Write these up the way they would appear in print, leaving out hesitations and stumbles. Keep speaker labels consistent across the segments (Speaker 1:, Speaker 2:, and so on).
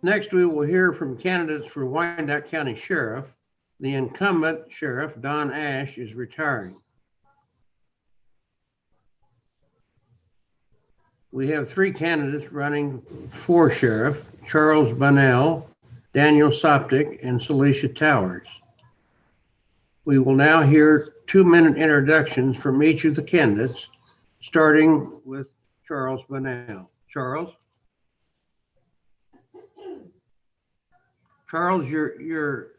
Speaker 1: Next, we will hear from candidates for Wyandotte County Sheriff. The incumbent sheriff, Don Ash, is retiring. We have three candidates running for sheriff: Charles Bunnell, Daniel Soptic, and Celicia Towers. We will now hear 2-minute introductions from each of the candidates, starting with Charles Bunnell. Charles, you're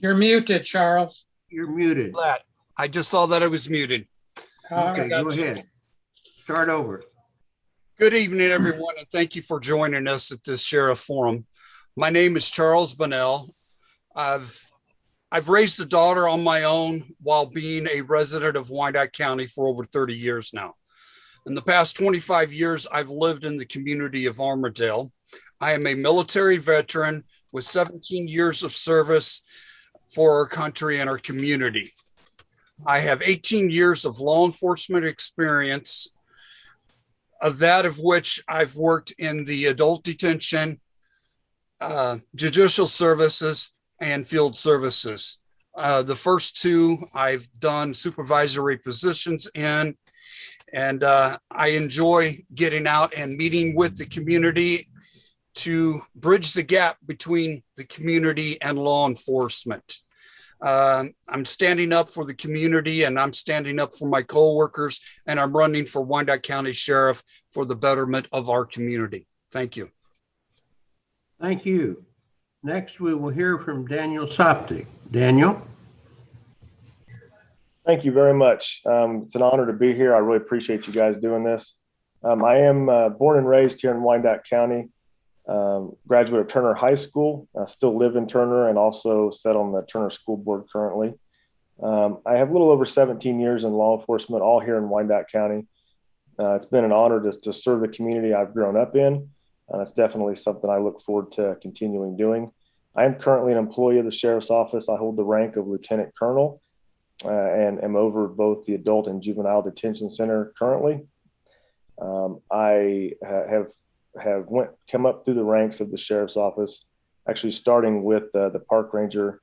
Speaker 2: muted, Charles.
Speaker 1: You're muted.
Speaker 3: I just saw that I was muted.
Speaker 1: Okay, go ahead. Start over.
Speaker 3: Good evening, everyone, and thank you for joining us at this Sheriff Forum. My name is Charles Bunnell. I've raised a daughter on my own while being a resident of Wyandotte County for over 30 years now. In the past 25 years, I've lived in the community of Armourdale. I am a military veteran with 17 years of service for our country and our community. I have 18 years of law enforcement experience, of that of which I've worked in the adult detention, judicial services, and field services. The first two I've done supervisory positions in, and I enjoy getting out and meeting with the community to bridge the gap between the community and law enforcement. I'm standing up for the community, and I'm standing up for my coworkers, and I'm running for Wyandotte County Sheriff for the betterment of our community. Thank you.
Speaker 1: Thank you. Next, we will hear from Daniel Soptic. Daniel.
Speaker 4: Thank you very much. It's an honor to be here. I really appreciate you guys doing this. I am born and raised here in Wyandotte County. Graduate of Turner High School. I still live in Turner and also sit on the Turner School Board currently. I have a little over 17 years in law enforcement, all here in Wyandotte County. It's been an honor to serve the community I've grown up in. It's definitely something I look forward to continuing doing. I am currently an employee of the Sheriff's Office. I hold the rank of Lieutenant Colonel and am over both the Adult and Juvenile Detention Center currently. I have come up through the ranks of the Sheriff's Office, actually starting with the Park Ranger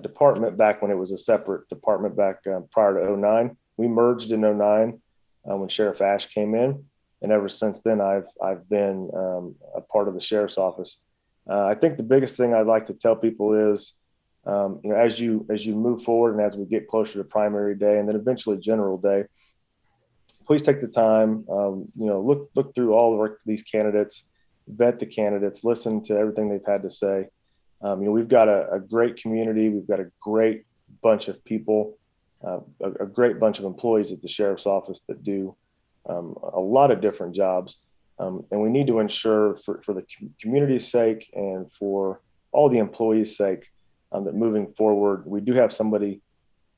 Speaker 4: department back when it was a separate department back prior to 09. We merged in 09 when Sheriff Ash came in, and ever since then I've been a part of the Sheriff's Office. I think the biggest thing I'd like to tell people is, as you move forward and as we get closer to primary day and then eventually general day, please take the time, look through all of these candidates, vet the candidates, listen to everything they've had to say. We've got a great community. We've got a great bunch of people, a great bunch of employees at the Sheriff's Office that do a lot of different jobs. And we need to ensure for the community's sake and for all the employees' sake that moving forward, we do have somebody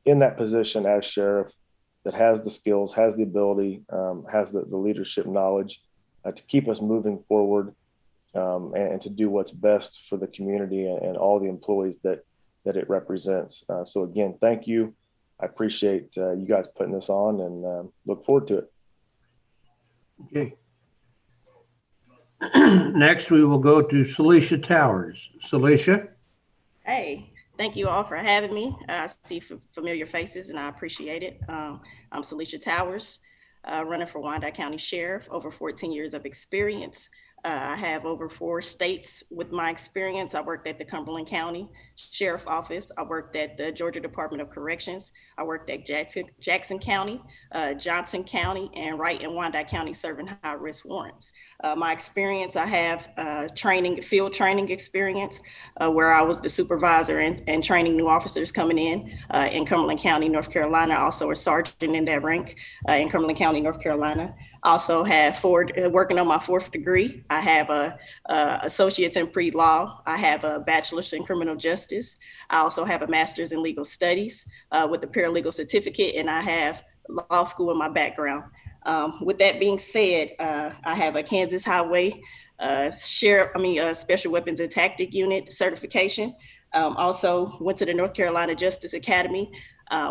Speaker 4: in that position as sheriff that has the skills, has the ability, has the leadership knowledge to keep us moving forward and to do what's best for the community and all the employees that it represents. So again, thank you. I appreciate you guys putting this on and look forward to it.
Speaker 1: Okay. Next, we will go to Celicia Towers. Celicia.
Speaker 5: Hey, thank you all for having me. I see familiar faces and I appreciate it. I'm Celicia Towers, running for Wyandotte County Sheriff, over 14 years of experience. I have over 4 states with my experience. I worked at the Cumberland County Sheriff Office. I worked at the Georgia Department of Corrections. I worked at Jackson County, Johnson County, and Wright and Wyandotte County serving high-risk warrants. My experience, I have field training experience where I was the supervisor and training new officers coming in Cumberland County, North Carolina. Also a sergeant in that rank in Cumberland County, North Carolina. Also have working on my 4th degree. I have a associate's in pre-law. I have a bachelor's in criminal justice. I also have a master's in legal studies with a paralegal certificate, and I have law school in my background. With that being said, I have a Kansas Highway Special Weapons and Tactic Unit certification. Also went to the North Carolina Justice Academy.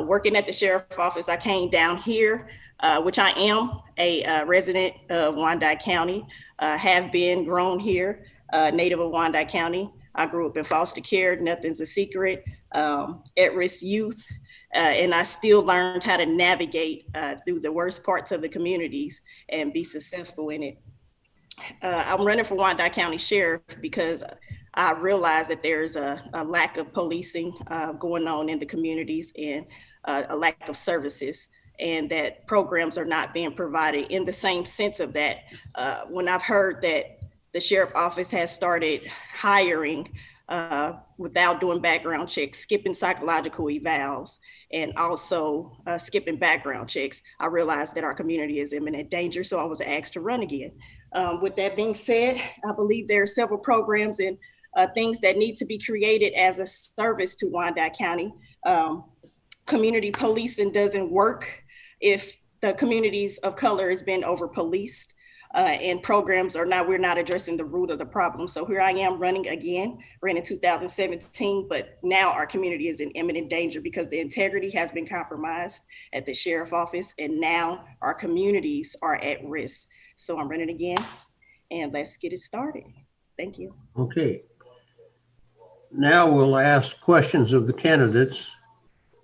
Speaker 5: Working at the Sheriff's Office, I came down here which I am a resident of Wyandotte County, have been grown here, native of Wyandotte County. I grew up in foster care, nothing's a secret, at-risk youth, and I still learned how to navigate through the worst parts of the communities and be successful in it. I'm running for Wyandotte County Sheriff because I realize that there's a lack of policing going on in the communities and a lack of services, and that programs are not being provided in the same sense of that. When I've heard that the sheriff office has started hiring without doing background checks, skipping psychological evals, and also skipping background checks, I realized that our community is in imminent danger, so I was asked to run again. With that being said, I believe there are several programs and things that need to be created as a service to Wyandotte County. Community policing doesn't work if the communities of color has been over policed. And programs are not, we're not addressing the root of the problem. So here I am running again, ran in 2017, but now our community is in imminent danger because the integrity has been compromised at the sheriff office, and now our communities are at risk. So I'm running again, and let's get it started. Thank you.
Speaker 1: Okay. Now we'll ask questions of the candidates.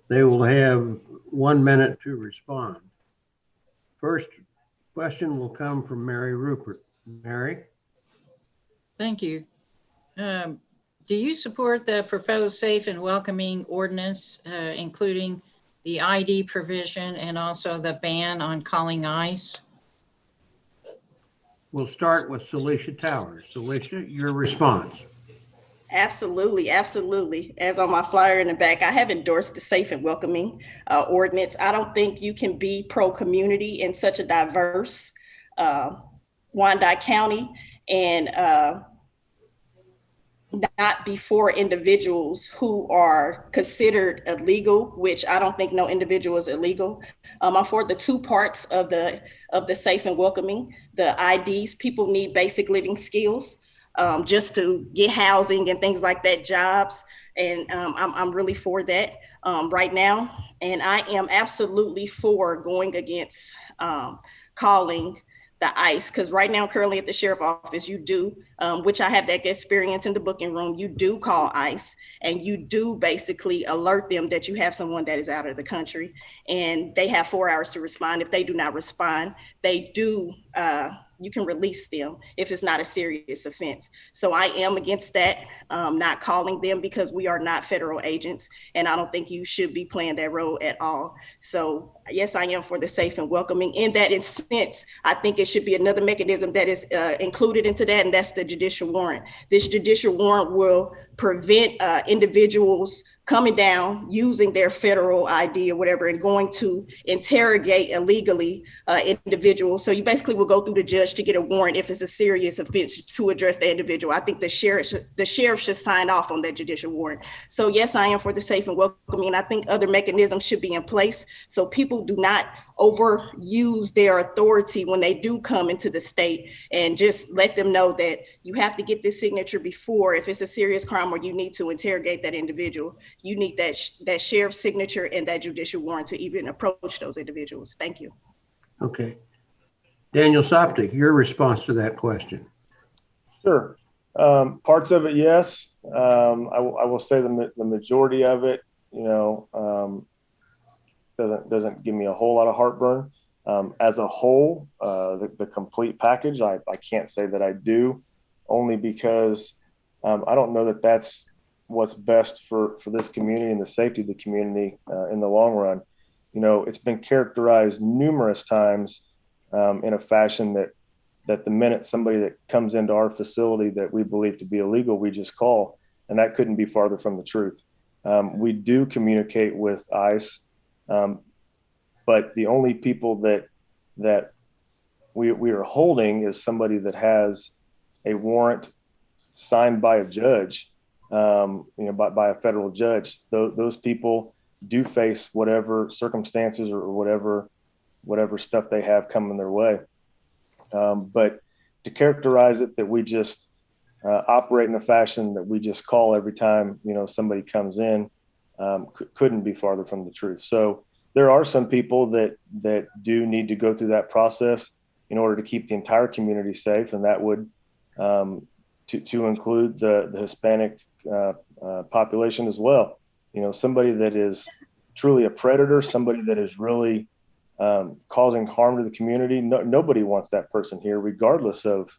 Speaker 1: They will have 1 minute to respond. First question will come from Mary Rupert. Mary?
Speaker 6: Thank you. Do you support the proposed safe and welcoming ordinance, including the ID provision and also the ban on calling ICE?
Speaker 1: We'll start with Celicia Towers. Celicia, your response.
Speaker 5: Absolutely, absolutely. As on my flyer in the back, I have endorsed the safe and welcoming ordinance. I don't think you can be pro-community in such a diverse Wyandotte County and not be for individuals who are considered illegal, which I don't think no individual is illegal. I'm for the two parts of the safe and welcoming. The IDs, people need basic living skills. Just to get housing and things like that, jobs. And I'm really for that right now. And I am absolutely for going against calling the ICE, because right now, currently at the sheriff office, you do, which I have that experience in the booking room, you do call ICE and you do basically alert them that you have someone that is out of the country, and they have 4 hours to respond. If they do not respond, they do, you can release them if it's not a serious offense. So I am against that, not calling them, because we are not federal agents, and I don't think you should be playing that role at all. So yes, I am for the safe and welcoming. In that instance, I think it should be another mechanism that is included into that, and that's the judicial warrant. This judicial warrant will prevent individuals coming down using their federal ID or whatever and going to interrogate illegally individuals. So you basically will go through the judge to get a warrant if it's a serious offense to address the individual. I think the sheriff should sign off on that judicial warrant. So yes, I am for the safe and welcoming, and I think other mechanisms should be in place so people do not overuse their authority when they do come into the state, and just let them know that you have to get this signature before, if it's a serious crime or you need to interrogate that individual, you need that sheriff's signature and that judicial warrant to even approach those individuals. Thank you.
Speaker 1: Okay. Daniel Soptic, your response to that question.
Speaker 4: Sure. Parts of it, yes. I will say the majority of it, doesn't give me a whole lot of heartburn. As a whole, the complete package, I can't say that I do, only because I don't know that that's what's best for this community and the safety of the community in the long run. It's been characterized numerous times in a fashion that the minute somebody that comes into our facility that we believe to be illegal, we just call, and that couldn't be farther from the truth. We do communicate with ICE, but the only people that we are holding is somebody that has a warrant signed by a judge, by a federal judge. Those people do face whatever circumstances or whatever stuff they have coming their way. But to characterize it that we just operate in a fashion that we just call every time somebody comes in, couldn't be farther from the truth. So there are some people that do need to go through that process in order to keep the entire community safe, and that would to include the Hispanic population as well. Somebody that is truly a predator, somebody that is really causing harm to the community. Nobody wants that person here, regardless of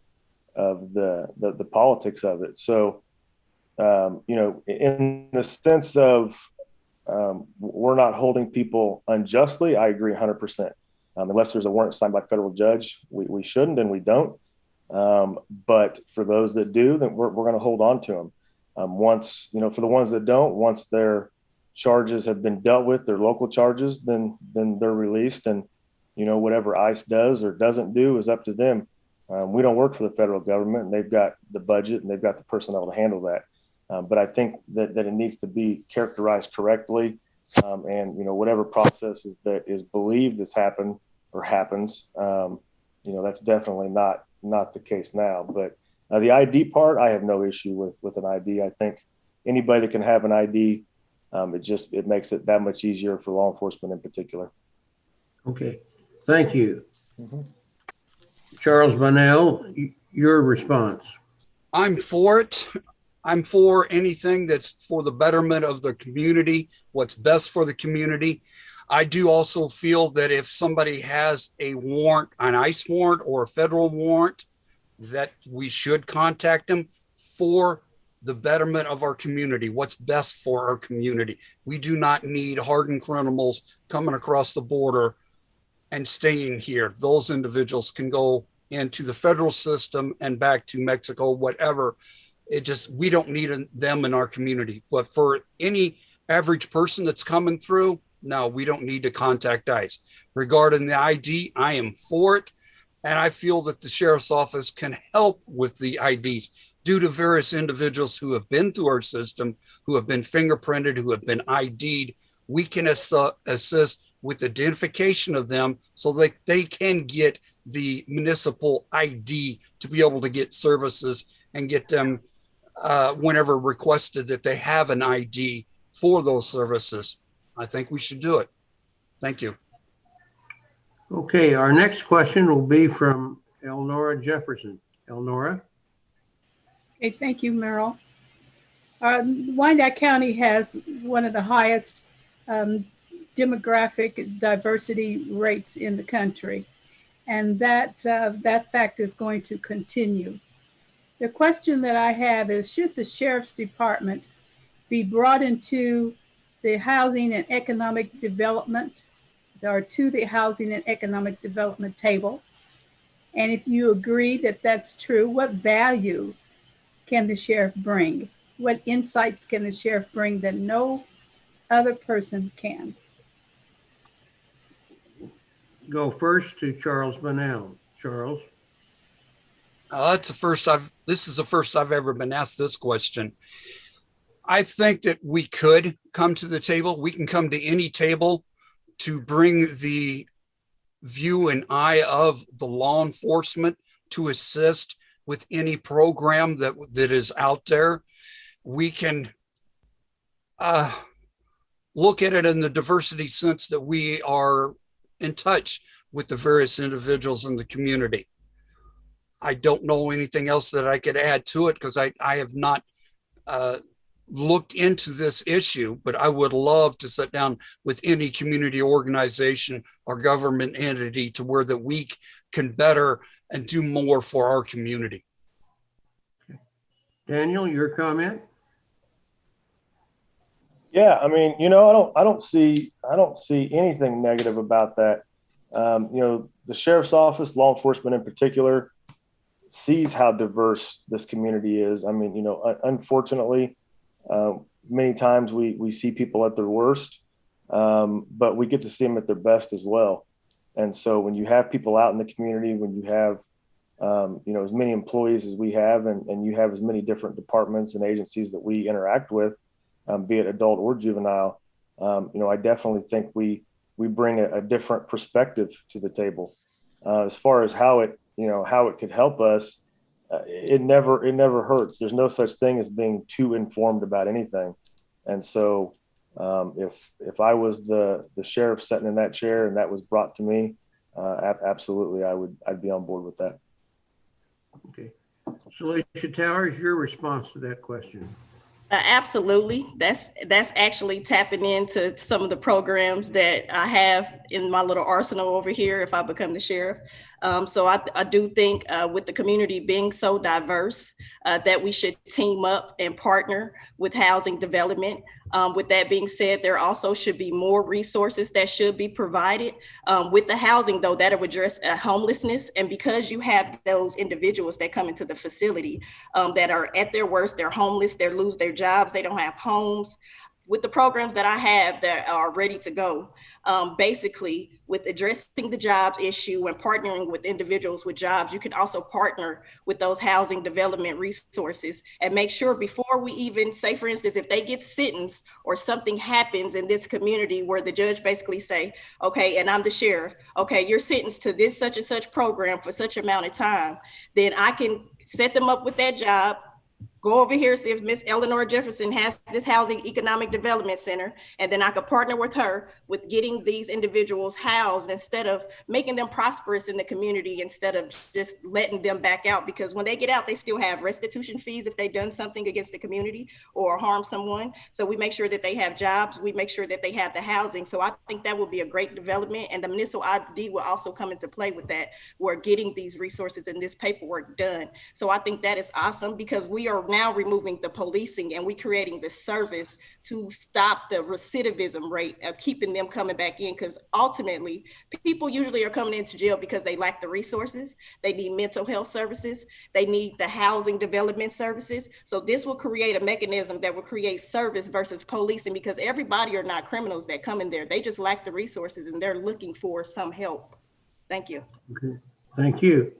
Speaker 4: the politics of it. So, in the sense of we're not holding people unjustly, I agree 100%. Unless there's a warrant signed by a federal judge, we shouldn't, and we don't. But for those that do, then we're going to hold on to them. Once, for the ones that don't, once their charges have been dealt with, their local charges, then they're released, and whatever ICE does or doesn't do is up to them. We don't work for the federal government, and they've got the budget and they've got the personnel to handle that. But I think that it needs to be characterized correctly, and whatever process that is believed has happened or happens, that's definitely not the case now. But the ID part, I have no issue with an ID. I think anybody that can have an ID, it makes it that much easier for law enforcement in particular.
Speaker 1: Okay, thank you.
Speaker 4: Mm-hmm.
Speaker 1: Charles Bunnell, your response.
Speaker 3: I'm for it. I'm for anything that's for the betterment of the community, what's best for the community. I do also feel that if somebody has a warrant, an ICE warrant or a federal warrant, that we should contact them for the betterment of our community, what's best for our community. We do not need hardened criminals coming across the border and staying here. Those individuals can go into the federal system and back to Mexico, whatever. We don't need them in our community. But for any average person that's coming through, no, we don't need to contact ICE. Regarding the ID, I am for it. And I feel that the sheriff's office can help with the IDs due to various individuals who have been through our system, who have been fingerprinted, who have been ID'd. We can assist with identification of them so that they can get the municipal ID to be able to get services and get them whenever requested that they have an ID for those services. I think we should do it. Thank you.
Speaker 1: Okay, our next question will be from Elnora Jefferson. Elnora?
Speaker 7: Okay, thank you, Merrill. Wyandotte County has one of the highest demographic diversity rates in the country, and that fact is going to continue. The question that I have is, should the Sheriff's Department be brought into the housing and economic development, or to the housing and economic development table? And if you agree that that's true, what value can the sheriff bring? What insights can the sheriff bring that no other person can?
Speaker 1: Go first to Charles Bunnell. Charles?
Speaker 3: This is the first I've ever been asked this question. I think that we could come to the table. We can come to any table to bring the view and eye of the law enforcement to assist with any program that is out there. We can look at it in the diversity sense that we are in touch with the various individuals in the community. I don't know anything else that I could add to it because I have not looked into this issue, but I would love to sit down with any community organization or government entity to where that we can better and do more for our community.
Speaker 1: Daniel, your comment?
Speaker 4: Yeah, I mean, I don't see anything negative about that. The sheriff's office, law enforcement in particular, sees how diverse this community is. I mean, unfortunately, many times we see people at their worst, but we get to see them at their best as well. And so when you have people out in the community, when you have, as many employees as we have, and you have as many different departments and agencies that we interact with, be it adult or juvenile, I definitely think we bring a different perspective to the table. As far as how it could help us, it never hurts. There's no such thing as being too informed about anything. And so If I was the sheriff sitting in that chair and that was brought to me, absolutely, I'd be on board with that.
Speaker 1: Okay. Alicia Towers, your response to that question.
Speaker 5: Absolutely. That's actually tapping into some of the programs that I have in my little arsenal over here if I become the sheriff. So I do think with the community being so diverse that we should team up and partner with housing development. With that being said, there also should be more resources that should be provided with the housing, though, that will address homelessness. And because you have those individuals that come into the facility that are at their worst, they're homeless, they lose their jobs, they don't have homes. With the programs that I have that are ready to go, basically with addressing the jobs issue and partnering with individuals with jobs, you can also partner with those housing development resources and make sure before we even say, for instance, if they get sentenced or something happens in this community where the judge basically say, okay, and I'm the sheriff, okay, you're sentenced to this such and such program for such amount of time, then I can set them up with that job. Go over here, see if Miss Eleanor Jefferson has this housing economic development center, and then I could partner with her with getting these individuals housed instead of making them prosperous in the community, instead of just letting them back out. Because when they get out, they still have restitution fees if they've done something against the community or harm someone. So we make sure that they have jobs. We make sure that they have the housing. So I think that will be a great development. And the municipal ID will also come into play with that. We're getting these resources and this paperwork done. So I think that is awesome because we are now removing the policing and we creating the service to stop the recidivism rate of keeping them coming back in, because ultimately people usually are coming into jail because they lack the resources. They need mental health services, they need the housing development services. So this will create a mechanism that will create service versus policing, because everybody are not criminals that come in there, they just lack the resources and they're looking for some help. Thank you.
Speaker 1: Okay. Thank you.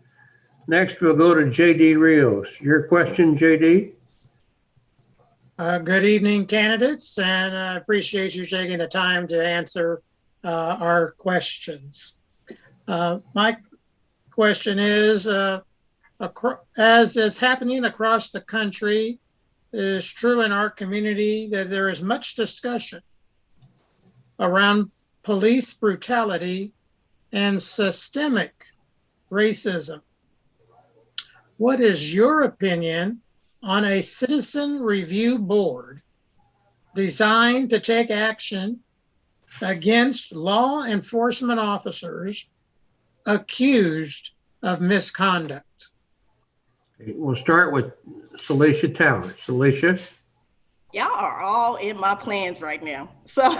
Speaker 1: Next, we'll go to JD Rios. Your question, JD?
Speaker 2: Good evening, candidates, and I appreciate you taking the time to answer our questions. My question is, as is happening across the country, it is true in our community that there is much discussion around police brutality and systemic racism. What is your opinion on a citizen review board designed to take action against law enforcement officers accused of misconduct?
Speaker 1: We'll start with Alicia Towers. Alicia?
Speaker 5: Y'all are all in my plans right now. So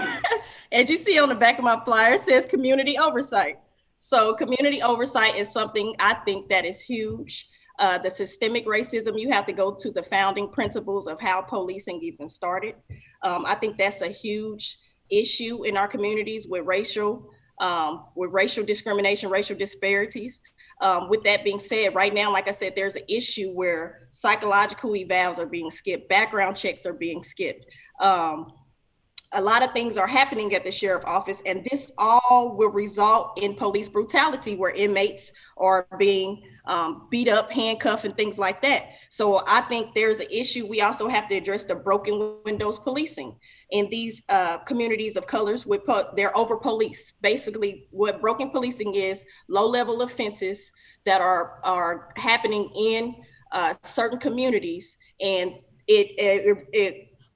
Speaker 5: as you see on the back of my flyer, it says community oversight. So community oversight is something I think that is huge. The systemic racism, you have to go to the founding principles of how policing even started. I think that's a huge issue in our communities with racial discrimination, racial disparities. With that being said, right now, like I said, there's an issue where psychological evals are being skipped, background checks are being skipped. A lot of things are happening at the sheriff's office, and this all will result in police brutality where inmates are being beat up, handcuffed, and things like that. So I think there's an issue. We also have to address the broken windows policing in these communities of colors. They're over police. Basically, what broken policing is, low-level offenses that are happening in certain communities, and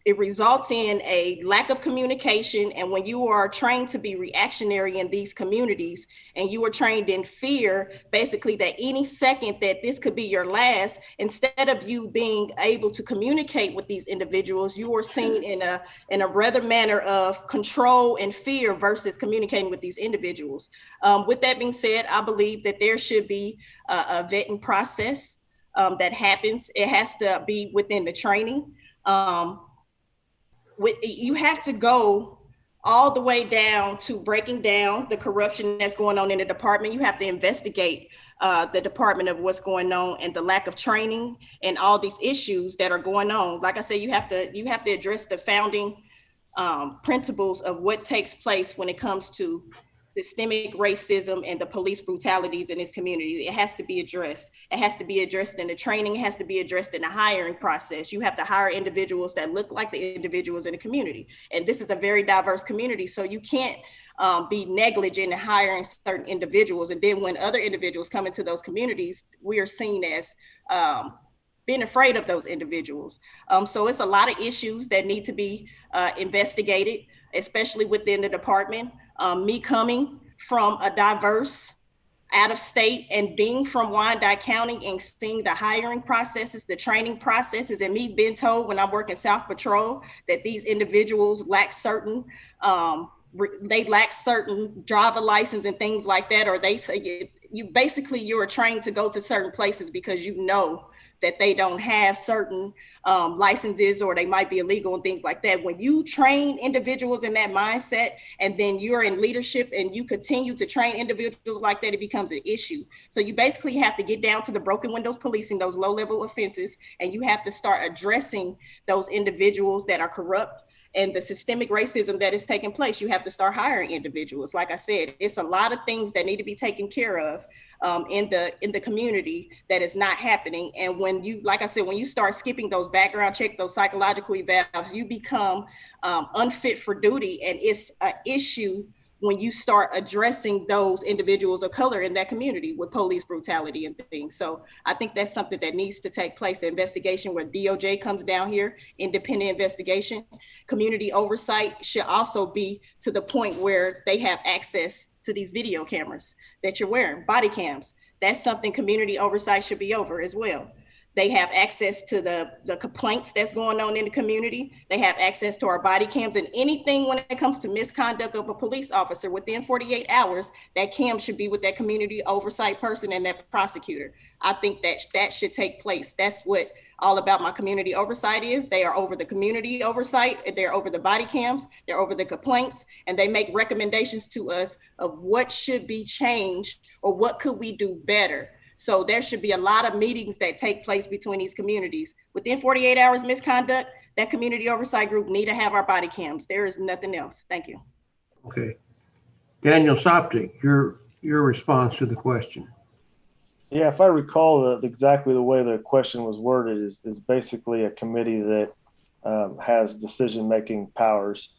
Speaker 5: it results in a lack of communication. And when you are trained to be reactionary in these communities and you are trained in fear, basically that any second that this could be your last, instead of you being able to communicate with these individuals, you are seen in a rather manner of control and fear versus communicating with these individuals. With that being said, I believe that there should be a vetting process that happens. It has to be within the training. You have to go all the way down to breaking down the corruption that's going on in the department. You have to investigate the department of what's going on and the lack of training and all these issues that are going on. Like I said, you have to address the founding principles of what takes place when it comes to systemic racism and the police brutalities in this community. It has to be addressed. It has to be addressed in the training. It has to be addressed in the hiring process. You have to hire individuals that look like the individuals in the community. And this is a very diverse community. So you can't be negligent in hiring certain individuals. And then when other individuals come into those communities, we are seen as being afraid of those individuals. So it's a lot of issues that need to be investigated, especially within the department. Me coming from a diverse out of state and being from Wyandotte County and seeing the hiring processes, the training processes, and me being told when I work in South Patrol that these individuals lack certain driver license and things like that, or they say you're trained to go to certain places because you know that they don't have certain licenses or they might be illegal and things like that. When you train individuals in that mindset and then you're in leadership and you continue to train individuals like that, it becomes an issue. So you basically have to get down to the broken windows policing, those low-level offenses, and you have to start addressing those individuals that are corrupt and the systemic racism that is taking place. You have to start hiring individuals. Like I said, it's a lot of things that need to be taken care of in the community that is not happening. And when you, like I said, when you start skipping those background checks, those psychological evals, you become unfit for duty. And it's an issue when you start addressing those individuals of color in that community with police brutality and things. So I think that's something that needs to take place, an investigation where DOJ comes down here, independent investigation. Community oversight should also be to the point where they have access to these video cameras that you're wearing, body cams. That's something community oversight should be over as well. They have access to the complaints that's going on in the community. They have access to our body cams, and anything when it comes to misconduct of a police officer within 48 hours, that cam should be with that community oversight person and that prosecutor. I think that should take place. That's what all about my community oversight is. They are over the community oversight. They're over the body cams. They're over the complaints, and they make recommendations to us of what should be changed or what could we do better. So there should be a lot of meetings that take place between these communities. Within 48 hours misconduct, that community oversight group need to have our body cams. There is nothing else. Thank you.
Speaker 1: Okay. Daniel Soptic, your response to the question.
Speaker 4: Yeah, if I recall exactly the way the question was worded is basically a committee that has decision-making powers.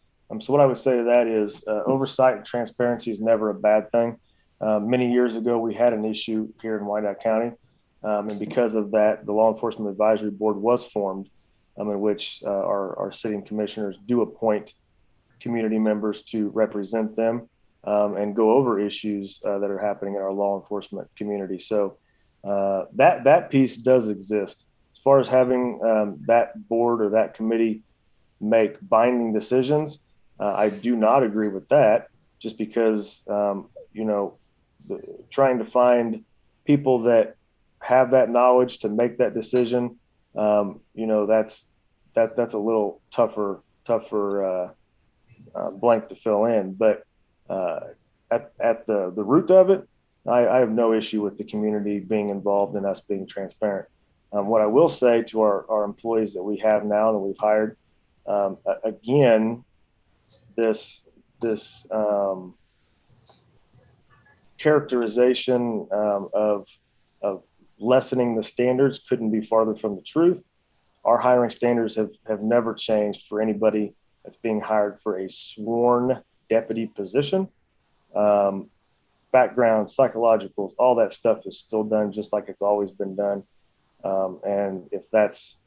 Speaker 4: So what I would say to that is oversight and transparency is never a bad thing. Many years ago, we had an issue here in Wyandotte County. And because of that, the Law Enforcement Advisory Board was formed, in which our sitting commissioners do appoint community members to represent them and go over issues that are happening in our law enforcement community. So that piece does exist. As far as having that board or that committee make binding decisions, I do not agree with that, just because, trying to find people that have that knowledge to make that decision, that's a little tougher blank to fill in. But at the root of it, I have no issue with the community being involved and us being transparent. What I will say to our employees that we have now that we've hired, again, this characterization of lessening the standards couldn't be farther from the truth. Our hiring standards have never changed for anybody that's being hired for a sworn deputy position. Background, psychologicals, all that stuff is still done just like it's always been done. And if that's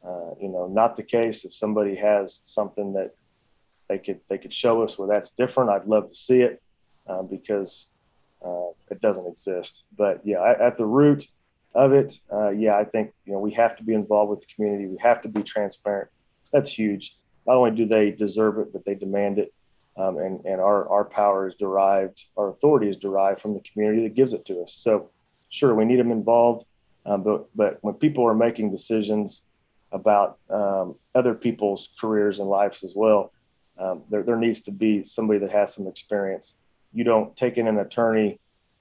Speaker 4: not the case, if somebody has something that they could show us where that's different, I'd love to see it, because it doesn't exist. But yeah, at the root of it, I think we have to be involved with the community. We have to be transparent. That's huge. Not only do they deserve it, but they demand it. And our power is derived, our authority is derived from the community that gives it to us. So sure, we need them involved. But when people are making decisions about other people's careers and lives as well, there needs to be somebody that has some experience. You don't take in an attorney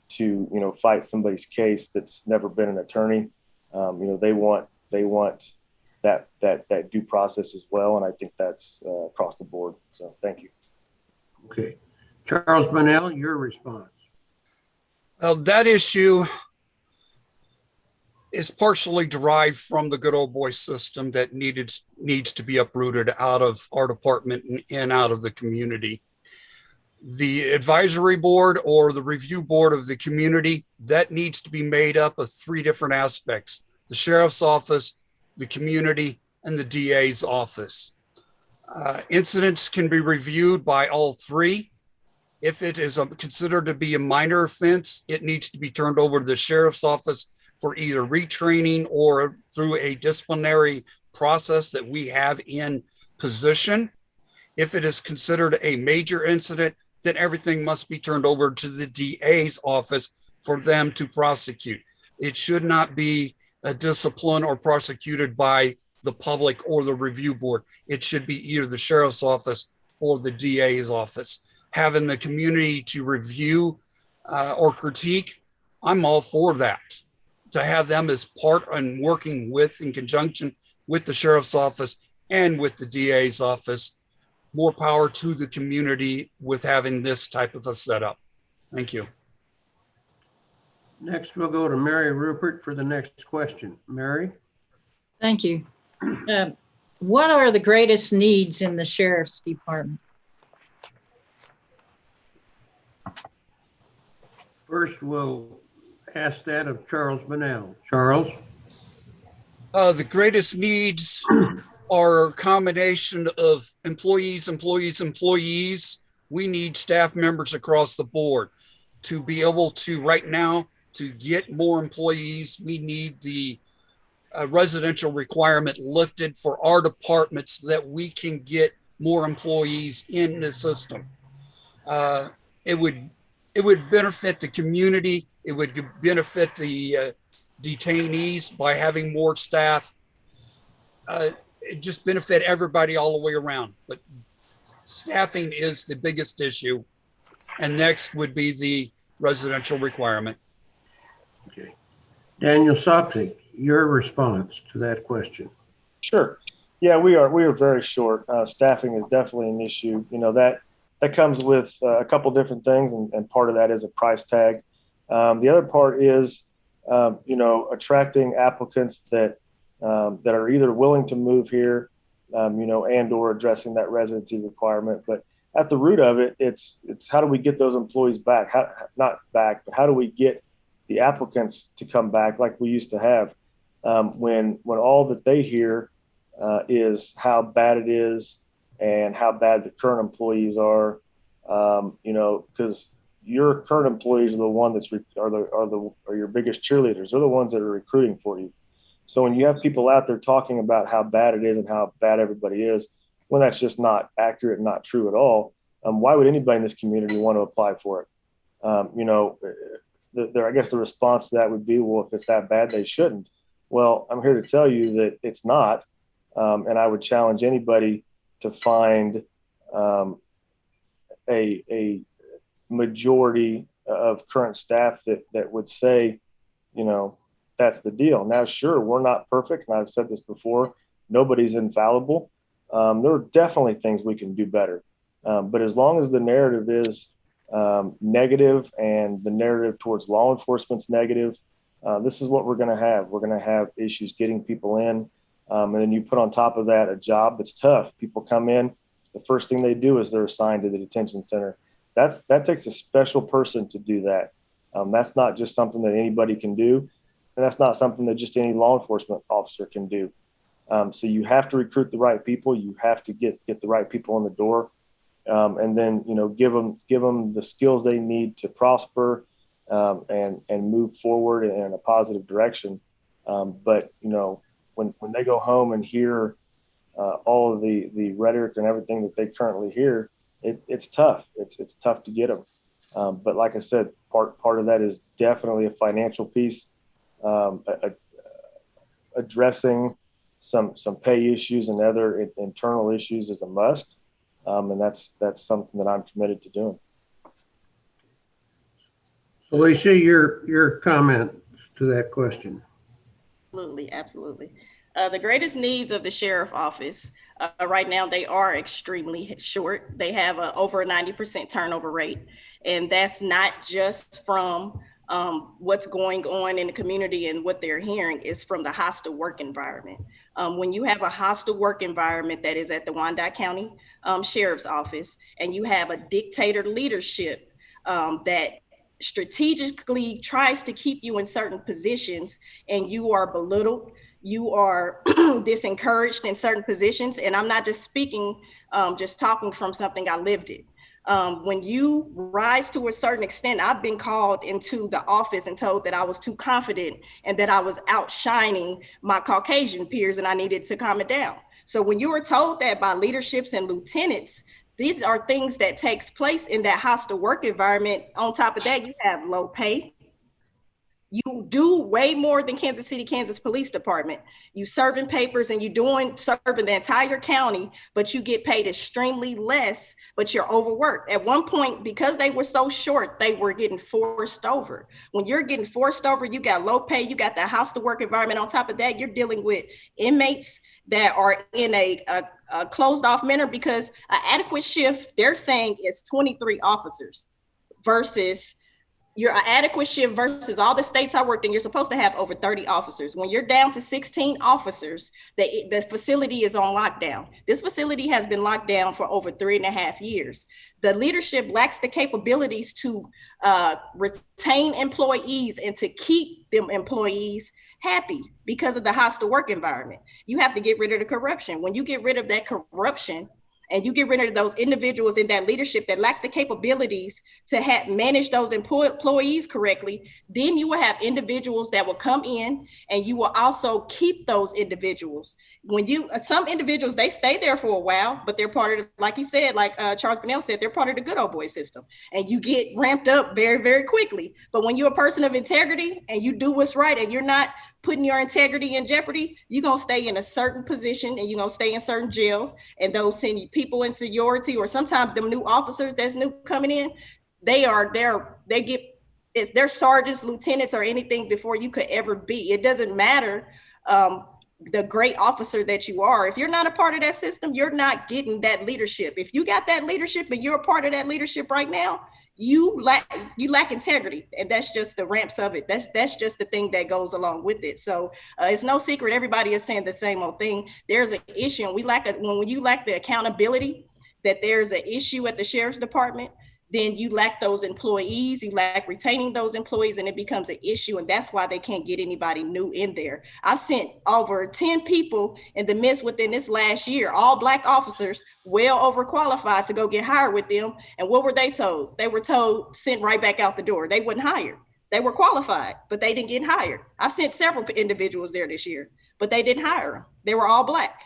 Speaker 4: to fight somebody's case that's never been an attorney. They want that due process as well, and I think that's across the board. So thank you.
Speaker 1: Okay. Charles Bunnell, your response.
Speaker 3: That issue is partially derived from the good old boy system that needs to be uprooted out of our department and out of the community. The advisory board or the review board of the community, that needs to be made up of three different aspects: the sheriff's office, the community, and the DA's office. Incidents can be reviewed by all three. If it is considered to be a minor offense, it needs to be turned over to the sheriff's office for either retraining or through a disciplinary process that we have in position. If it is considered a major incident, then everything must be turned over to the DA's office for them to prosecute. It should not be a discipline or prosecuted by the public or the review board. It should be either the sheriff's office or the DA's office. Having the community to review or critique, I'm all for that. To have them as part and working with, in conjunction with the sheriff's office and with the DA's office, more power to the community with having this type of a setup. Thank you.
Speaker 1: Next, we'll go to Mary Rupert for the next question. Mary?
Speaker 6: Thank you. What are the greatest needs in the sheriff's department?
Speaker 1: First, we'll ask that of Charles Bunnell. Charles?
Speaker 3: The greatest needs are a combination of employees. We need staff members across the board to be able to, right now, to get more employees. We need the residential requirement lifted for our departments so that we can get more employees in the system. It would benefit the community. It would benefit the detainees by having more staff. It just benefit everybody all the way around. But staffing is the biggest issue. And next would be the residential requirement.
Speaker 1: Okay. Daniel Sopcich, your response to that question.
Speaker 4: Sure. Yeah, we are very short. Staffing is definitely an issue. You know, that comes with a couple different things, and part of that is a price tag. The other part is, attracting applicants that are either willing to move here, and or addressing that residency requirement. But at the root of it, it's how do we get those employees back? Not back, but how do we get the applicants to come back like we used to have? When all that they hear is how bad it is and how bad the current employees are, because your current employees are the one are your biggest cheerleaders. They're the ones that are recruiting for you. So when you have people out there talking about how bad it is and how bad everybody is, when that's just not accurate, not true at all, why would anybody in this community want to apply for it? I guess the response to that would be, well, if it's that bad, they shouldn't. Well, I'm here to tell you that it's not. And I would challenge anybody to find a majority of current staff that would say, that's the deal. Now, sure, we're not perfect. And I've said this before, nobody's infallible. There are definitely things we can do better. But as long as the narrative is negative and the narrative towards law enforcement's negative, this is what we're going to have. We're going to have issues getting people in. And then you put on top of that a job that's tough. People come in, the first thing they do is they're assigned to the detention center. That takes a special person to do that. That's not just something that anybody can do. And that's not something that just any law enforcement officer can do. So you have to recruit the right people. You have to get the right people in the door. And then, give them the skills they need to prosper and move forward in a positive direction. But, when they go home and hear all of the rhetoric and everything that they currently hear, it's tough. It's tough to get them. But like I said, part of that is definitely a financial piece. Addressing some pay issues and other internal issues is a must. And that's something that I'm committed to doing.
Speaker 1: Alicia, your comment to that question.
Speaker 5: Absolutely. The greatest needs of the sheriff office right now, they are extremely short. They have over a 90% turnover rate. And that's not just from what's going on in the community and what they're hearing, is from the hostile work environment. When you have a hostile work environment that is at the Wyandotte County Sheriff's Office, and you have a dictator leadership that strategically tries to keep you in certain positions, and you are belittled, you are disencouraged in certain positions. And I'm not just speaking, just talking from something I lived it. When you rise to a certain extent, I've been called into the office and told that I was too confident and that I was outshining my Caucasian peers and I needed to calm it down. So when you were told that by leaderships and lieutenants, these are things that takes place in that hostile work environment. On top of that, you have low pay. You do way more than Kansas City, Kansas Police Department. You serving papers and serving the entire county, but you get paid extremely less, but you're overworked. At one point, because they were so short, they were getting forced over. When you're getting forced over, you got low pay, you got that hostile work environment. On top of that, you're dealing with inmates that are in a closed off manner, because an adequate shift, they're saying, is 23 officers versus your adequate shift versus all the states I worked in, you're supposed to have over 30 officers. When you're down to 16 officers, the facility is on lockdown. This facility has been locked down for over 3.5 years. The leadership lacks the capabilities to retain employees and to keep them employees happy because of the hostile work environment. You have to get rid of the corruption. When you get rid of that corruption, and you get rid of those individuals in that leadership that lack the capabilities to manage those employees correctly, then you will have individuals that will come in, and you will also keep those individuals. Some individuals, they stay there for a while, but they're part of, like you said, like Charles Bonnell said, they're part of the good old boy system, and you get ramped up very, very quickly. But when you're a person of integrity and you do what's right and you're not putting your integrity in jeopardy, you're going to stay in a certain position and you're going to stay in certain jails, and those send you people in seniority, or sometimes them new officers that's new coming in, they're sergeants, lieutenants, or anything before you could ever be. It doesn't matter the great officer that you are. If you're not a part of that system, you're not getting that leadership. If you got that leadership and you're a part of that leadership right now, you lack integrity, and that's just the ramps of it. That's just the thing that goes along with it. So it's no secret, everybody is saying the same old thing. There's an issue, and when you lack the accountability that there's an issue at the sheriff's department, then you lack those employees, you lack retaining those employees, and it becomes an issue. And that's why they can't get anybody new in there. I sent over 10 people in the midst within this last year, all Black officers, well overqualified to go get hired with them. And what were they told? They were told, sent right back out the door. They weren't hired. They were qualified, but they didn't get hired. I've sent several individuals there this year, but they didn't hire them. They were all Black.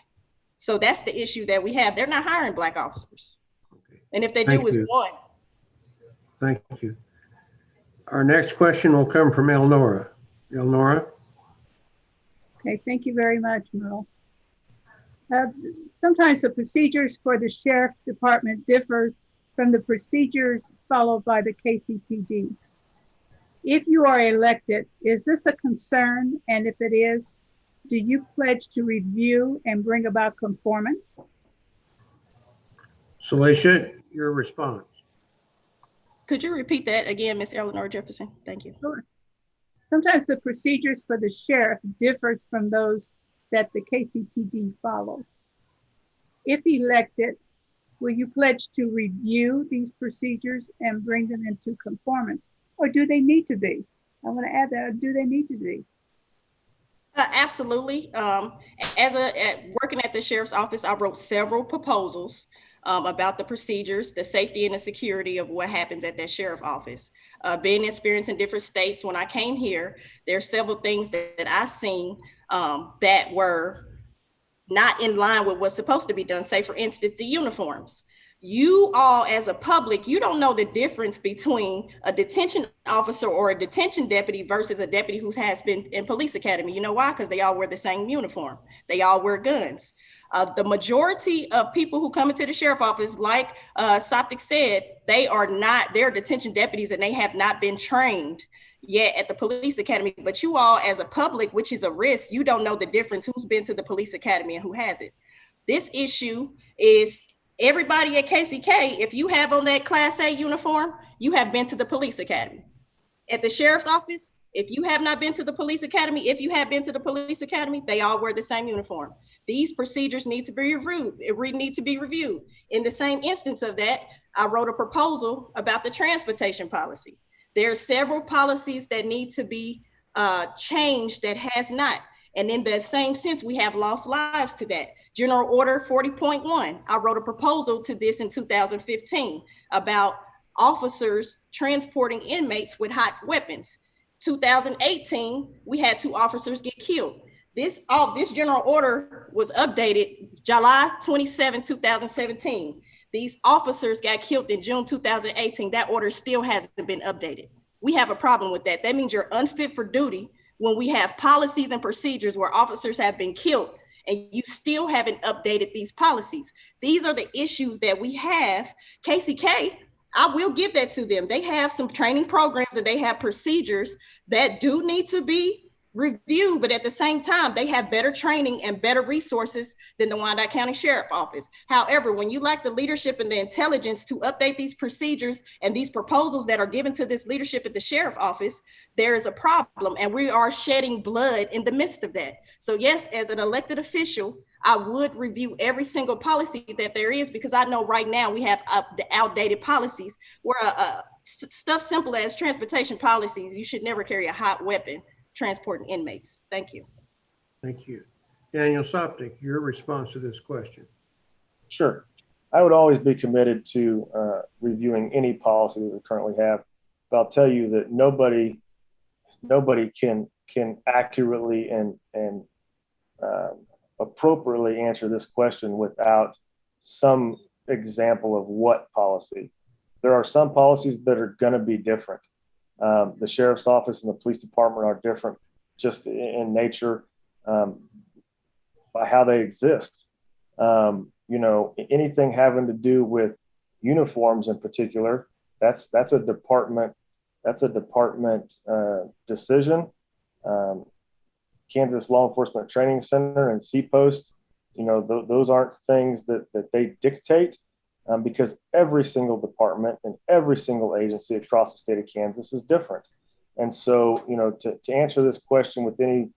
Speaker 5: So that's the issue that we have. They're not hiring Black officers. Okay. And if they do, it's one.
Speaker 1: Thank you. Our next question will come from Elnora. Elnora?
Speaker 7: Okay, thank you very much, Merle. Sometimes the procedures for the sheriff's department differs from the procedures followed by the KCPD. If you are elected, is this a concern? And if it is, do you pledge to review and bring about conformance?
Speaker 1: Celicia, your response.
Speaker 5: Could you repeat that again, Ms. Eleanor Jefferson? Thank you.
Speaker 7: Sure. Sometimes the procedures for the sheriff differs from those that the KCPD follow. If elected, will you pledge to review these procedures and bring them into conformance, or do they need to be? I want to add that, do they need to be?
Speaker 5: Absolutely. Working at the sheriff's office, I wrote several proposals about the procedures, the safety and the security of what happens at that sheriff office. Being experienced in different states, when I came here, there's several things that I seen that were not in line with what's supposed to be done. Say, for instance, the uniforms. You all as a public, you don't know the difference between a detention officer or a detention deputy versus a deputy who has been in police academy. You know why? Because they all wear the same uniform. They all wear guns. The majority of people who come into the sheriff office, like Soptic said, they're detention deputies and they have not been trained yet at the police academy, but you all as a public, which is a risk, you don't know the difference who's been to the police academy and who hasn't. This issue is everybody at KCK, if you have on that Class A uniform, you have been to the police academy. At the sheriff's office, if you have not been to the police academy, if you have been to the police academy, they all wear the same uniform. These procedures need to be reviewed. In the same instance of that, I wrote a proposal about the transportation policy. There are several policies that need to be changed that has not. And in the same sense, we have lost lives to that. General Order 40.1, I wrote a proposal to this in 2015 about officers transporting inmates with hot weapons. 2018, we had 2 officers get killed. This general order was updated July 27, 2017. These officers got killed in June 2018. That order still hasn't been updated. We have a problem with that. That means you're unfit for duty when we have policies and procedures where officers have been killed and you still haven't updated these policies. These are the issues that we have. KCK, I will give that to them. They have some training programs and they have procedures that do need to be reviewed, but at the same time, they have better training and better resources than the Wyandotte County Sheriff Office. However, when you lack the leadership and the intelligence to update these procedures and these proposals that are given to this leadership at the Sheriff Office, there is a problem and we are shedding blood in the midst of that. So yes, as an elected official, I would review every single policy that there is, because I know right now we have outdated policies where stuff simple as transportation policies, you should never carry a hot weapon transporting inmates. Thank you.
Speaker 1: Thank you. Daniel Sopcich, your response to this question.
Speaker 4: Sure. I would always be committed to reviewing any policy that we currently have, but I'll tell you that nobody can accurately and appropriately answer this question without some example of what policy. There are some policies that are going to be different. The sheriff's office and the police department are different just in nature by how they exist. Anything having to do with uniforms in particular, that's a department decision. Kansas Law Enforcement Training Center and CPOST, those aren't things that they dictate, because every single department and every single agency across the state of Kansas is different. And so, to answer this question with any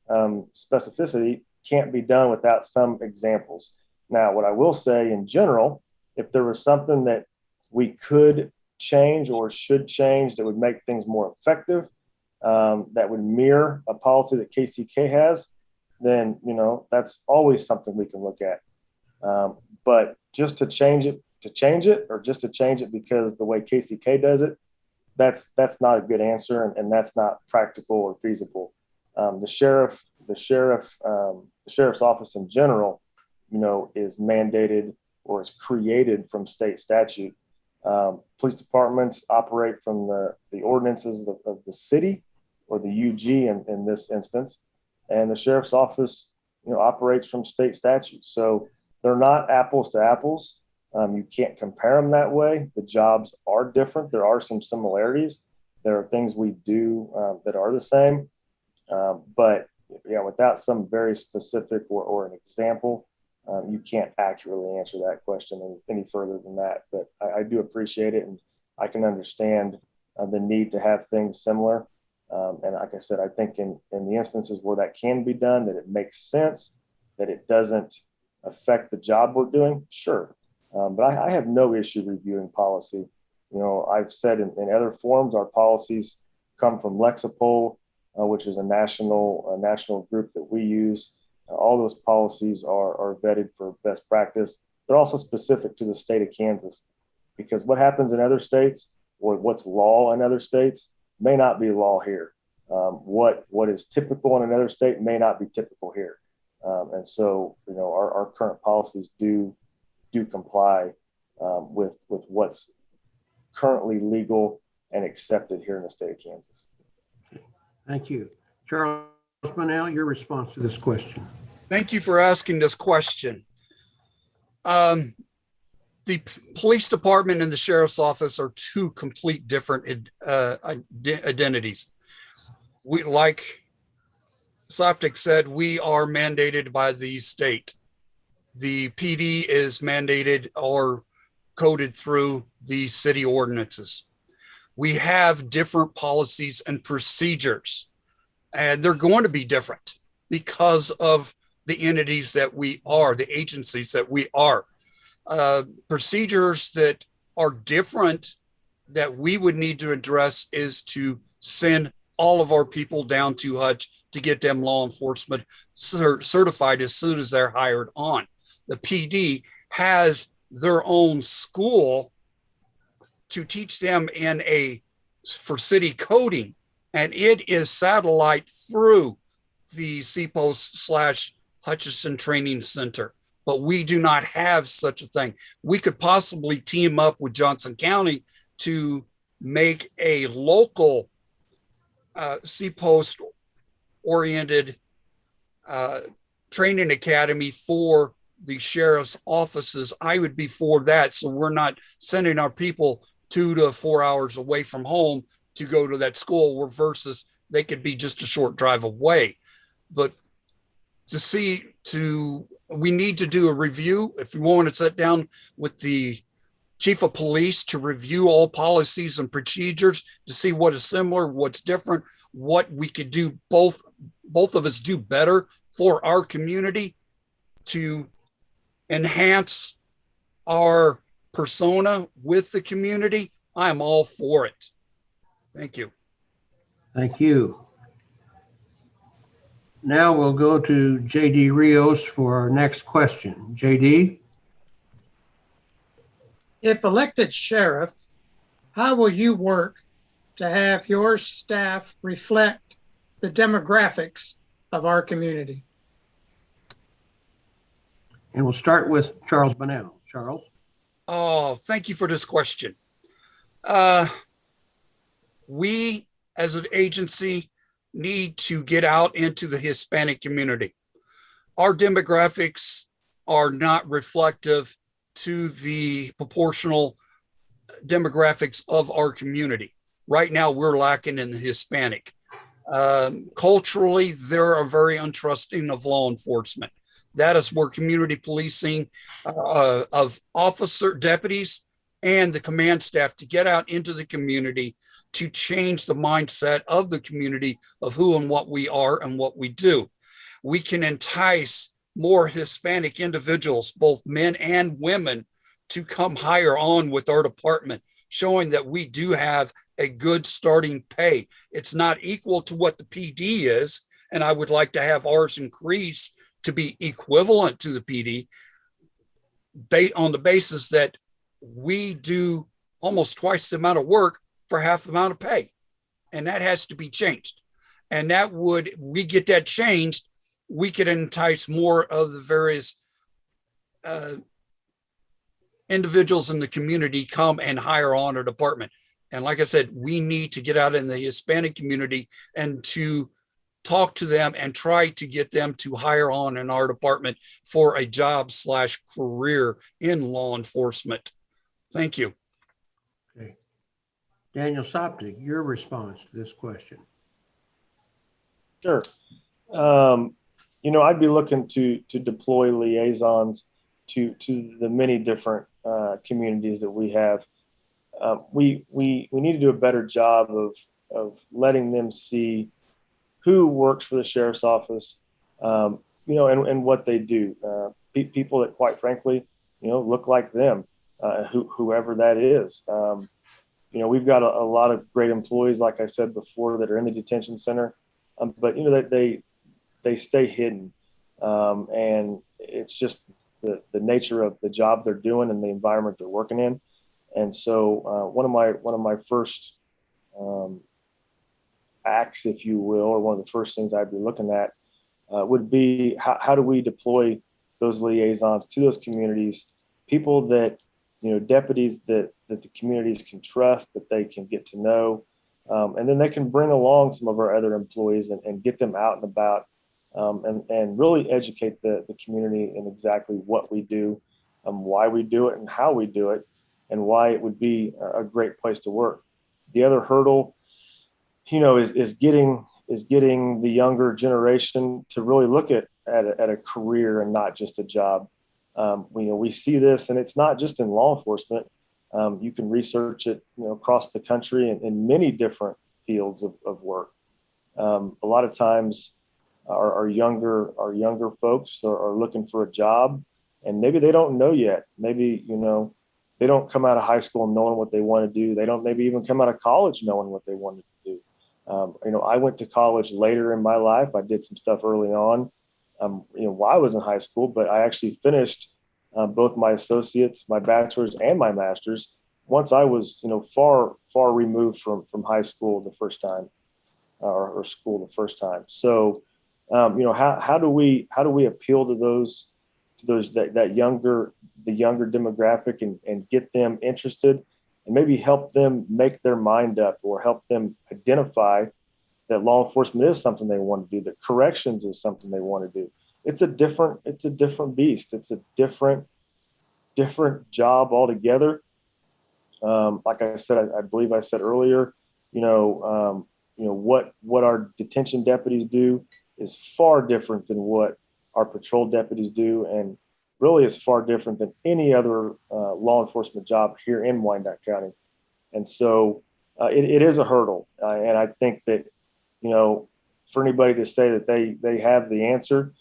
Speaker 4: specificity can't be done without some examples. Now, what I will say in general, if there was something that we could change or should change that would make things more effective, that would mirror a policy that KCK has, then, that's always something we can look at. But just to change it, or just to change it because the way KCK does it, that's not a good answer, and that's not practical or feasible. The sheriff's office in general, is mandated or is created from state statute. Police departments operate from the ordinances of the city, or the UG in this instance, and the sheriff's office, operates from state statute. So they're not apples to apples. You can't compare them that way. The jobs are different. There are some similarities. There are things we do that are the same, but without some very specific or an example, you can't accurately answer that question any further than that. But I do appreciate it, and I can understand the need to have things similar. And like I said, I think in the instances where that can be done, that it makes sense, that it doesn't affect the job we're doing, sure. But I have no issue reviewing policy. I've said in other forums, our policies come from Lexipol, which is a national group that we use. All those policies are vetted for best practice. They're also specific to the state of Kansas, because what happens in other states, or what's law in other states, may not be law here. What is typical in another state may not be typical here. And so, our current policies do comply with what's currently legal and accepted here in the state of Kansas.
Speaker 1: Thank you. Charles Bunnell, your response to this question.
Speaker 3: Thank you for asking this question. The police department and the sheriff's office are two complete different identities. we, like Soptic said, we are mandated by the state. The PD is mandated or coded through the city ordinances. We have different policies and procedures, and they're going to be different because of the entities that we are, the agencies that we are. Procedures that are different that we would need to address is to send all of our people down to Hutch to get them law enforcement certified as soon as they're hired on. The PD has their own school to teach them for city coding, and it is satellite through the CPOS/Hutchinson Training Center. But we do not have such a thing. We could possibly team up with Johnson County to make a local CPOS oriented training academy for the sheriff's offices. I would be for that. So we're not sending our people 2 to 4 hours away from home to go to that school, versus they could be just a short drive away. But we need to do a review. If you want to sit down with the chief of police to review all policies and procedures to see what is similar, what's different, what we could do, both of us do better for our community to enhance our persona with the community, I'm all for it. Thank you.
Speaker 1: Thank you. Now we'll go to JD Rios for our next question. JD?
Speaker 2: If elected sheriff, how will you work to have your staff reflect the demographics of our community?
Speaker 1: And we'll start with Charles Bunnell. Charles?
Speaker 3: Oh, thank you for this question. We, as an agency, need to get out into the Hispanic community. Our demographics are not reflective to the proportional demographics of our community. Right now, we're lacking in the Hispanic. Culturally, they're very untrusting of law enforcement. That is where community policing of deputies and the command staff to get out into the community to change the mindset of the community of who and what we are and what we do. We can entice more Hispanic individuals, both men and women, to come higher on with our department, showing that we do have a good starting pay. It's not equal to what the PD is, and I would like to have ours increase to be equivalent to the PD on the basis that we do almost twice the amount of work for half the amount of pay. And that has to be changed. And we get that changed, we could entice more of the various individuals in the community come and hire on our department. And like I said, we need to get out in the Hispanic community and to talk to them and try to get them to hire on in our department for a job/career in law enforcement. Thank you.
Speaker 1: Okay. Daniel Soptic, your response to this question.
Speaker 4: Sure. I'd be looking to deploy liaisons to the many different communities that we have. We need to do a better job of letting them see who works for the sheriff's office, and what they do. People that, quite frankly, look like them, whoever that is. We've got a lot of great employees, like I said before, that are in the detention center, but they stay hidden, and it's just the nature of the job they're doing and the environment they're working in. And so one of my first acts, if you will, or one of the first things I'd be looking at would be how do we deploy those liaisons to those communities, people that, deputies that the communities can trust, that they can get to know, and then they can bring along some of our other employees and get them out and about, and really educate the community in exactly what we do, why we do it and how we do it, and why it would be a great place to work. The other hurdle, is getting is getting the younger generation to really look at a career and not just a job. We see this, and it's not just in law enforcement. You can research it, across the country in many different fields of work. A lot of times, our younger folks are looking for a job, and maybe they don't know yet. Maybe they don't come out of high school knowing what they want to do. They don't maybe even come out of college knowing what they wanted to do. I went to college later in my life. I did some stuff early on, while I was in high school, but I actually finished both my associates, my bachelor's, and my master's once I was, far removed from high school the first time, or school the first time. So, how do we appeal to the younger demographic and get them interested, and maybe help them make their mind up, or help them identify that law enforcement is something they want to do, that corrections is something they want to do. It's a different beast. It's a different job altogether. Like I said, I believe I said earlier, what our detention deputies do is far different than what our patrol deputies do, and really is far different than any other law enforcement job here in Wyandotte County. And so it is a hurdle. And I think that, for anybody to say that they have the answer,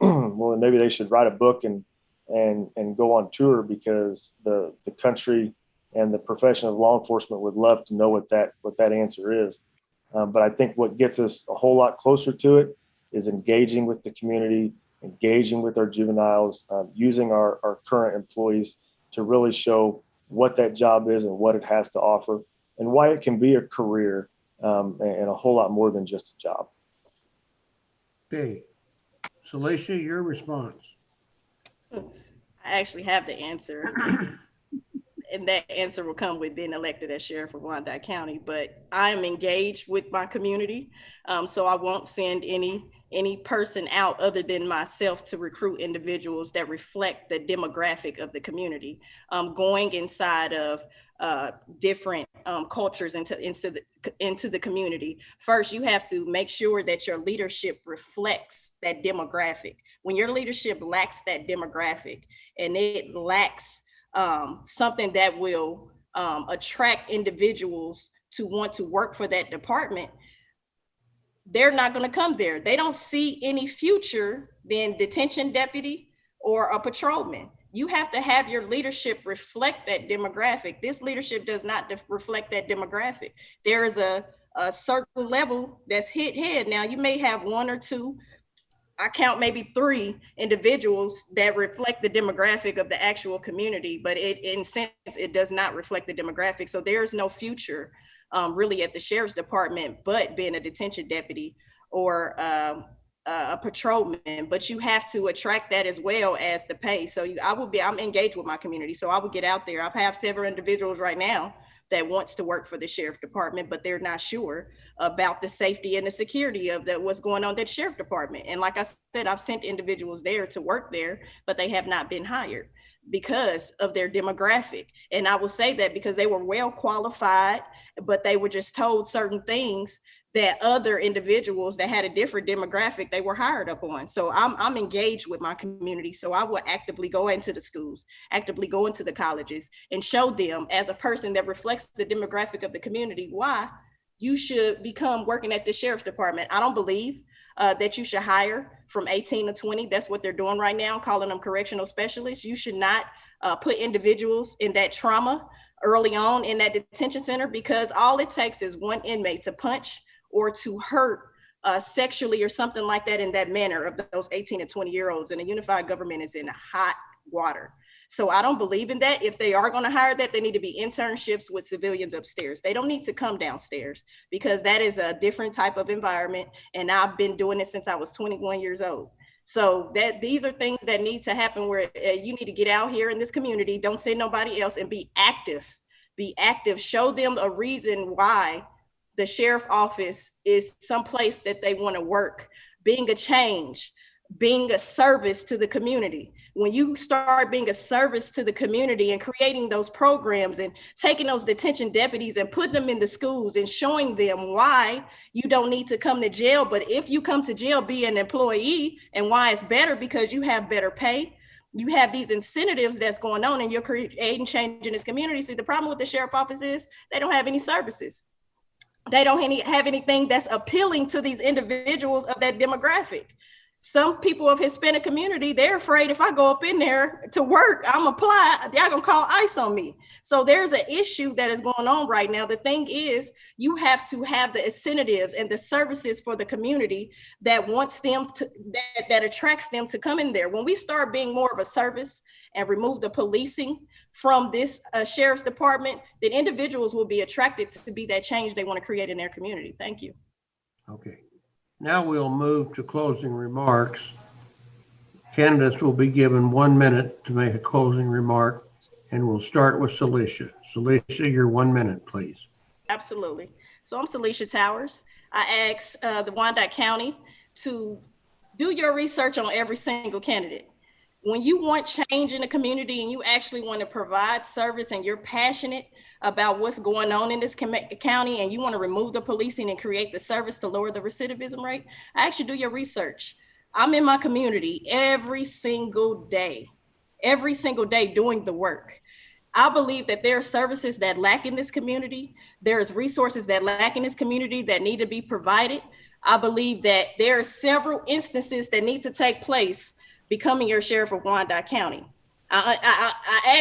Speaker 4: well, then maybe they should write a book and go on tour, because the country and the profession of law enforcement would love to know what that answer is. But I think what gets us a whole lot closer to it is engaging with the community, engaging with our juveniles, using our current employees to really show what that job is and what it has to offer, and why it can be a career, and a whole lot more than just a job.
Speaker 1: Okay. Celicia, your response.
Speaker 5: I actually have the answer. And that answer will come with being elected as sheriff of Wyandotte County. But I am engaged with my community, so I won't send any person out other than myself to recruit individuals that reflect the demographic of the community. Going inside of different cultures into the community. First, you have to make sure that your leadership reflects that demographic. When your leadership lacks that demographic, and it lacks something that will attract individuals to want to work for that department, they're not going to come there. They don't see any future than detention deputy or a patrolman. You have to have your leadership reflect that demographic. This leadership does not reflect that demographic. There is a certain level that's hit head. Now, you may have one or two, I count maybe 3 individuals that reflect the demographic of the actual community, but in a sense, it does not reflect the demographic. So there's no future really at the sheriff's department, but being a detention deputy or a patrolman. But you have to attract that as well as the pay. So I'm engaged with my community. So I would get out there. I have several individuals right now that wants to work for the sheriff department, but they're not sure about the safety and the security of what's going on at the sheriff department. And like I said, I've sent individuals there to work there, but they have not been hired because of their demographic. And I will say that because they were well qualified, but they were just told certain things that other individuals that had a different demographic, they were hired up on. So I'm engaged with my community. So I will actively go into the schools, actively go into the colleges, and show them as a person that reflects the demographic of the community why you should become working at the sheriff's department. I don't believe that you should hire from 18 to 20. That's what they're doing right now, calling them correctional specialists. You should not put individuals in that trauma early on in that detention center, because all it takes is one inmate to punch or to hurt sexually or something like that in that manner of those 18 to 20-year-olds. And a unified government is in hot water. So I don't believe in that. If they are going to hire that, they need to be internships with civilians upstairs. They don't need to come downstairs, because that is a different type of environment. And I've been doing it since I was 21 years old. So these are things that need to happen, where you need to get out here in this community. Don't send nobody else, and be active. Be active. Show them a reason why the sheriff office is someplace that they want to work, being a change, being a service to the community. When you start being a service to the community and creating those programs and taking those detention deputies and putting them in the schools and showing them why you don't need to come to jail, but if you come to jail, be an employee, and why it's better because you have better pay. You have these incentives that's going on, and you're creating change in this community. See, the problem with the sheriff office is they don't have any services. They don't have anything that's appealing to these individuals of that demographic. Some people of Hispanic community, they're afraid if I go up in there to work, I'm apply, they're gonna call ICE on me. So there's an issue that is going on right now. The thing is, you have to have the incentives and the services for the community that wants them to, that attracts them to come in there. When we start being more of a service and remove the policing from this sheriff's department, then individuals will be attracted to be that change they want to create in their community. Thank you.
Speaker 1: Okay. Now we'll move to closing remarks. Candidates will be given 1 minute to make a closing remark, and we'll start with Celicia. Celicia, your 1 minute, please.
Speaker 5: Absolutely. So I'm Celicia Towers. I asked the Wyandotte County to do your research on every single candidate. When you want change in the community and you actually want to provide service and you're passionate about what's going on in this county and you want to remove the policing and create the service to lower the recidivism rate, I actually do your research. I'm in my community every single day doing the work. I believe that there are services that lack in this community. There's resources that lack in this community that need to be provided. I believe that there are several instances that need to take place becoming your sheriff of Wyandotte County. I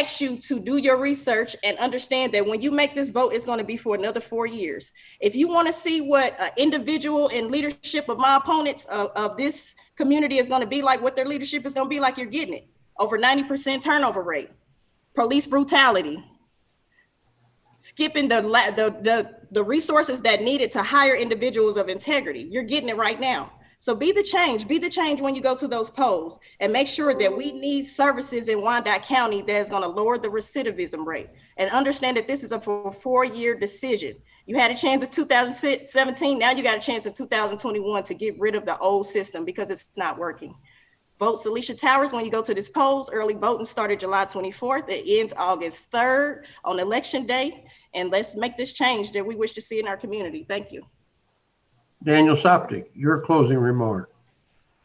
Speaker 5: ask you to do your research and understand that when you make this vote, it's going to be for another 4 years. If you want to see what individual and leadership of my opponents of this community is going to be like, what their leadership is going to be like, you're getting it. Over 90% turnover rate, police brutality, skipping the resources that needed to hire individuals of integrity. You're getting it right now. So be the change when you go to those polls, and make sure that we need services in Wyandotte County that is going to lower the recidivism rate, and understand that this is a 4-year decision. You had a chance in 2017, now you got a chance in 2021 to get rid of the old system because it's not working. Vote Celicia Towers when you go to this polls. Early voting started July 24th. It ends August 3rd on election day. And let's make this change that we wish to see in our community. Thank you.
Speaker 1: Daniel Soptic, your closing remark.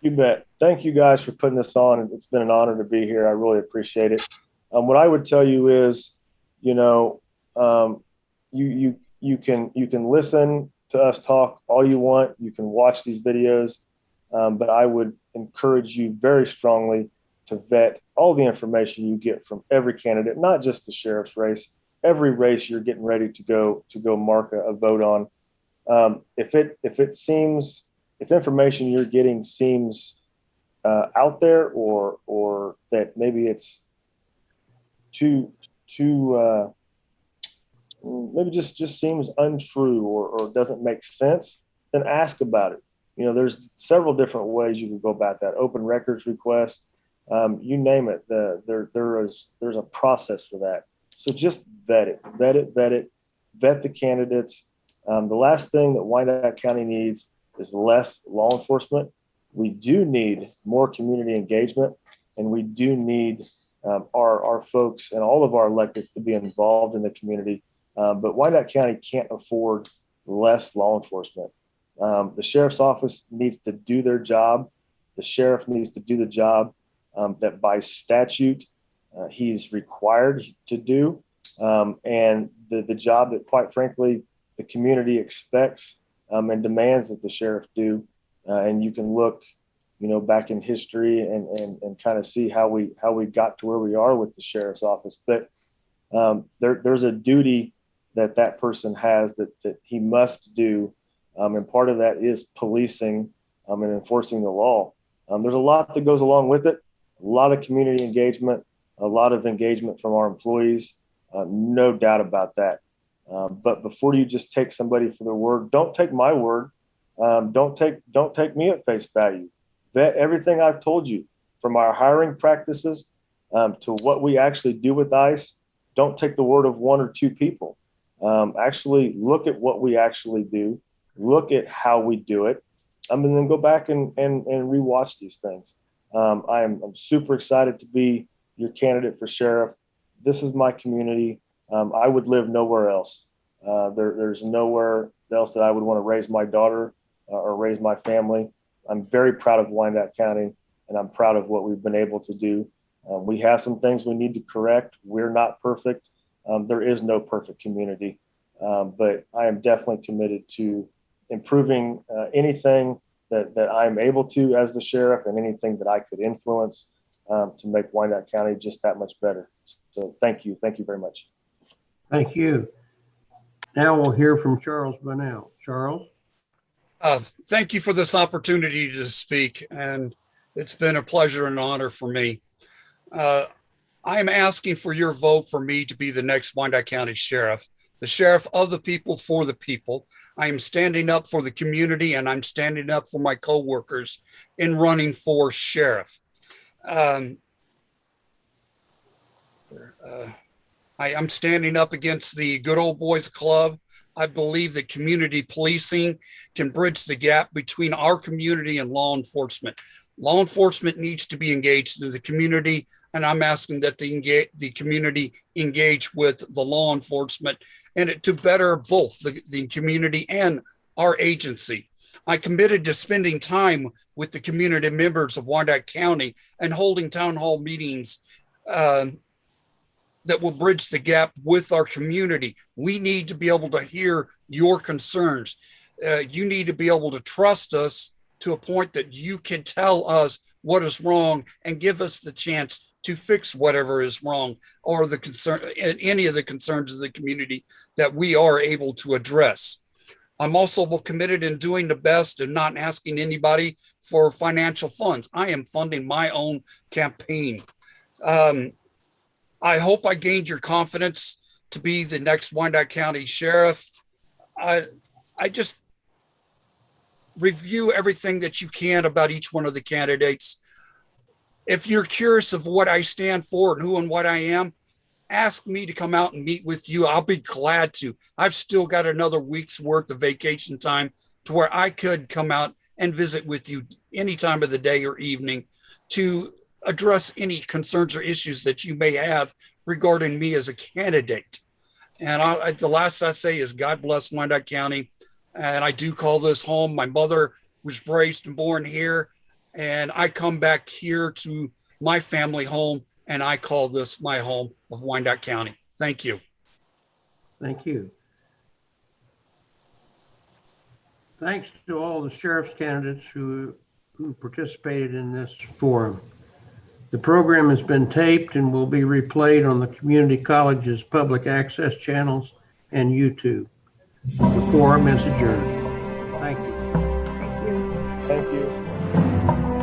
Speaker 4: You bet. Thank you guys for putting this on. It's been an honor to be here. I really appreciate it. What I would tell you is, you can listen to us talk all you want. You can watch these videos, but I would encourage you very strongly to vet all the information you get from every candidate, not just the sheriff's race. Every race you're getting ready to go mark a vote on. If information you're getting seems out there, or that maybe it's maybe just seems untrue or doesn't make sense, then ask about it. There's several different ways you can go about that. Open records requests, you name it. There's a process for that. So just vet the candidates. The last thing that Wyandotte County needs is less law enforcement. We do need more community engagement, and we do need our folks and all of our electeds to be involved in the community. But Wyandotte County can't afford less law enforcement. The sheriff's office needs to do their job. The sheriff needs to do the job that by statute he's required to do, and the job that, quite frankly, the community expects and demands that the sheriff do. And you can look, back in history and kind of see how we got to where we are with the sheriff's office. But there's a duty that person has that he must do. And part of that is policing and enforcing the law. There's a lot that goes along with it, a lot of community engagement, a lot of engagement from our employees, no doubt about that. But before you just take somebody for their word, don't take my word. Don't take me at face value. Vet everything I've told you, from our hiring practices to what we actually do with ICE. Don't take the word of one or two people. Actually look at what we actually do. Look at how we do it, and then go back and rewatch these things. I'm super excited to be your candidate for sheriff. This is my community. I would live nowhere else. There's nowhere else that I would want to raise my daughter or raise my family. I'm very proud of Wyandotte County, and I'm proud of what we've been able to do. We have some things we need to correct. We're not perfect. There is no perfect community, but I am definitely committed to improving anything that I'm able to as the sheriff, and anything that I could influence to make Wyandotte County just that much better. So thank you. Thank you very much.
Speaker 1: Thank you. Now we'll hear from Charles Bunnell. Charles?
Speaker 3: Thank you for this opportunity to speak, and it's been a pleasure and honor for me. I am asking for your vote for me to be the next Wyandotte County Sheriff, the sheriff of the people for the people. I am standing up for the community, and I'm standing up for my coworkers in running for sheriff. I am standing up against the good old boys club. I believe that community policing can bridge the gap between our community and law enforcement. Law enforcement needs to be engaged in the community, and I'm asking that the community engage with the law enforcement and to better both the community and our agency. I committed to spending time with the community members of Wyandotte County and holding town hall meetings that will bridge the gap with our community. We need to be able to hear your concerns. You need to be able to trust us to a point that you can tell us what is wrong and give us the chance to fix whatever is wrong, or the concern, any of the concerns of the community that we are able to address. I'm also committed in doing the best and not asking anybody for financial funds. I am funding my own campaign. I hope I gained your confidence to be the next Wyandotte County Sheriff. I just review everything that you can about each one of the candidates. If you're curious of what I stand for and who and what I am, ask me to come out and meet with you. I'll be glad to. I've still got another week's worth of vacation time to where I could come out and visit with you any time of the day or evening to address any concerns or issues that you may have regarding me as a candidate. And the last I say is God bless Wyandotte County. And I do call this home. My mother was raised and born here, and I come back here to my family home, and I call this my home of Wyandotte County. Thank you.
Speaker 1: Thank you. Thanks to all the sheriff's candidates who participated in this forum. The program has been taped and will be replayed on the community college's public access channels and YouTube. The forum is adjourned. Thank you.
Speaker 4: Thank you.